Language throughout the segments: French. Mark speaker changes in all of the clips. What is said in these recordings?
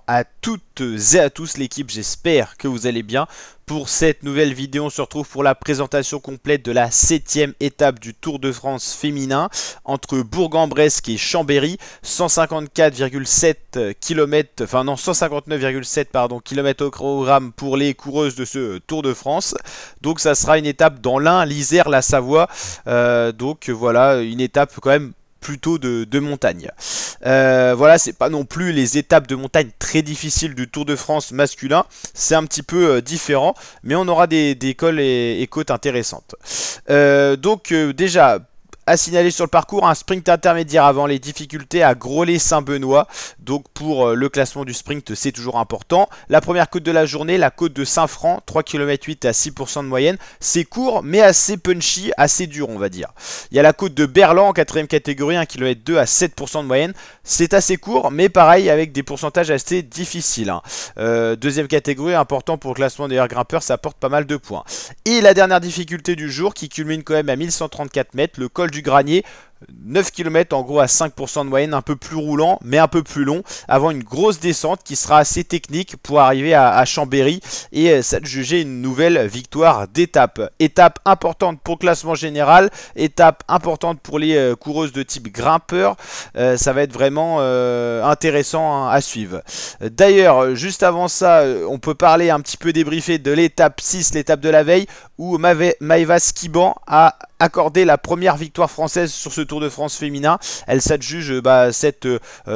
Speaker 1: à toutes et à tous l'équipe, j'espère que vous allez bien. Pour cette nouvelle vidéo, on se retrouve pour la présentation complète de la 7e étape du Tour de France féminin entre Bourg-en-Bresse et Chambéry, 154,7 km, enfin non 159,7 pardon km au programme pour les coureuses de ce Tour de France. Donc ça sera une étape dans l'Ain, l'Isère, la Savoie. Donc voilà, une étape quand même plutôt de montagne. Voilà, c'est pas non plus les étapes de montagne très difficiles du Tour de France masculin, c'est un petit peu différent, mais on aura des cols et côtes intéressantes. Déjà, à signaler sur le parcours, un sprint intermédiaire avant les difficultés à Grollet-Saint-Benoît. Donc pour le classement du sprint, c'est toujours important. La première côte de la journée, la côte de Saint-Franc, 3 km 8 à 6% de moyenne. C'est court mais assez punchy, assez dur on va dire. Il y a la côte de Berland en 4ème catégorie, 1 km 2 à 7% de moyenne. C'est assez court mais pareil avec des pourcentages assez difficiles. Deuxième catégorie, important pour le classement des grimpeurs, ça apporte pas mal de points. Et la dernière difficulté du jour qui culmine quand même à 1134 mètres, le col du Granier, 9 km en gros à 5% de moyenne, un peu plus roulant mais un peu plus long, avant une grosse descente qui sera assez technique pour arriver à Chambéry et s'adjuger une nouvelle victoire d'étape. Étape importante pour le classement général, étape importante pour les coureuses de type grimpeur, ça va être vraiment intéressant à suivre. D'ailleurs, juste avant ça, on peut parler un petit peu débriefer de l'étape 6, l'étape de la veille, où Maëva Skiban a accordé la première victoire française sur ce Tour de France féminin. Elle s'adjuge cette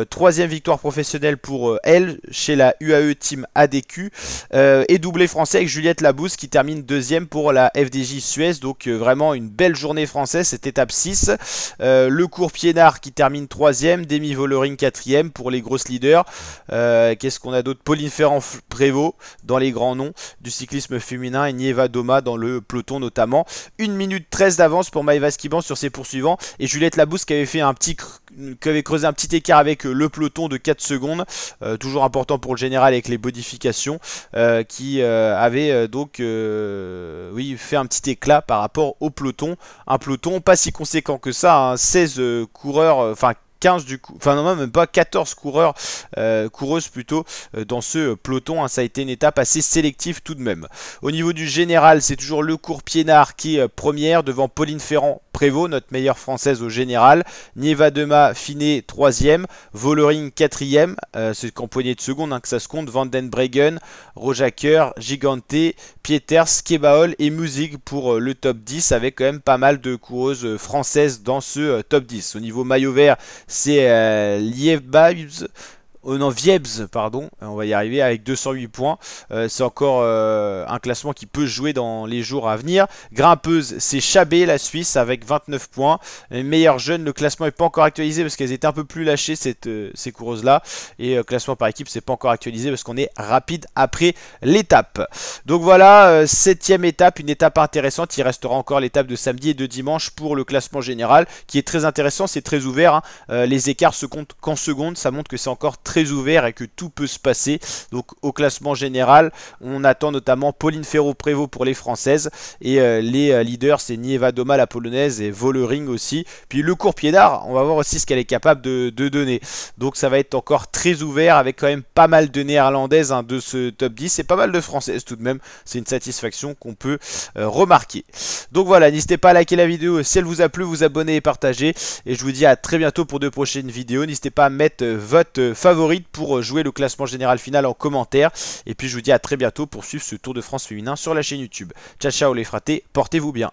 Speaker 1: troisième victoire professionnelle pour elle chez la UAE Team ADQ et doublé français avec Juliette Labousse qui termine deuxième pour la FDJ Suez. Donc vraiment une belle journée française cette étape 6. Le cours Piénard qui termine troisième, Demi Vollering quatrième pour les grosses leaders. Qu'est-ce qu'on a d'autre? Pauline Ferrand-Prévot dans les grands noms du cyclisme féminin et Nieva Doma dans le peloton notamment. 1 minute 13 d'avance pour Maëva Skiban sur ses poursuivants et Juliette Labousse qui avait creusé un petit écart avec le peloton de 4 secondes, toujours important pour le général avec les modifications, qui avait fait un petit éclat par rapport au peloton, un peloton pas si conséquent que ça, 16 coureurs, enfin 15 du coup, enfin non même pas 14 coureurs, coureuses plutôt dans ce peloton, ça a été une étape assez sélective tout de même. Au niveau du général, c'est toujours le cours Piénard qui est première devant Pauline Ferrand-Prévot, notre meilleure française au général. Nieva Dema Finet 3ème, Vollering 4ème, c'est qu'en poignée de secondes que ça se compte. Van den Breggen, Rojacker, Gigante, Pieters, Kebaol et Musig pour le top 10 avec quand même pas mal de coureuses françaises dans ce top 10. Au niveau maillot vert, c'est Viebs, pardon, on va y arriver avec 208 points. C'est encore un classement qui peut jouer dans les jours à venir. Grimpeuse, c'est Chabé, la Suisse, avec 29 points. Les meilleures jeunes, le classement n'est pas encore actualisé parce qu'elles étaient un peu plus lâchées, ces coureuses-là. Et classement par équipe, c'est pas encore actualisé parce qu'on est rapide après l'étape. Donc voilà, 7e étape, une étape intéressante. Il restera encore l'étape de samedi et de dimanche pour le classement général qui est très intéressant, c'est très ouvert. Les écarts se comptent qu'en secondes, ça montre que c'est encore très ouvert et que tout peut se passer. Donc au classement général, on attend notamment Pauline Ferrand-Prévot pour les françaises et les leaders c'est Nieva Doma la polonaise et Vollering aussi. Puis le cours Piénard, on va voir aussi ce qu'elle est capable de donner. Donc ça va être encore très ouvert avec quand même pas mal de néerlandaises de ce top 10 et pas mal de françaises tout de même. C'est une satisfaction qu'on peut remarquer. Donc voilà, n'hésitez pas à liker la vidéo si elle vous a plu, vous abonner et partager. Et je vous dis à très bientôt pour de prochaines vidéos. N'hésitez pas à mettre votre favori pour jouer le classement général final en commentaire. Et puis je vous dis à très bientôt pour suivre ce Tour de France féminin sur la chaîne YouTube. Ciao ciao les fratés, portez-vous bien.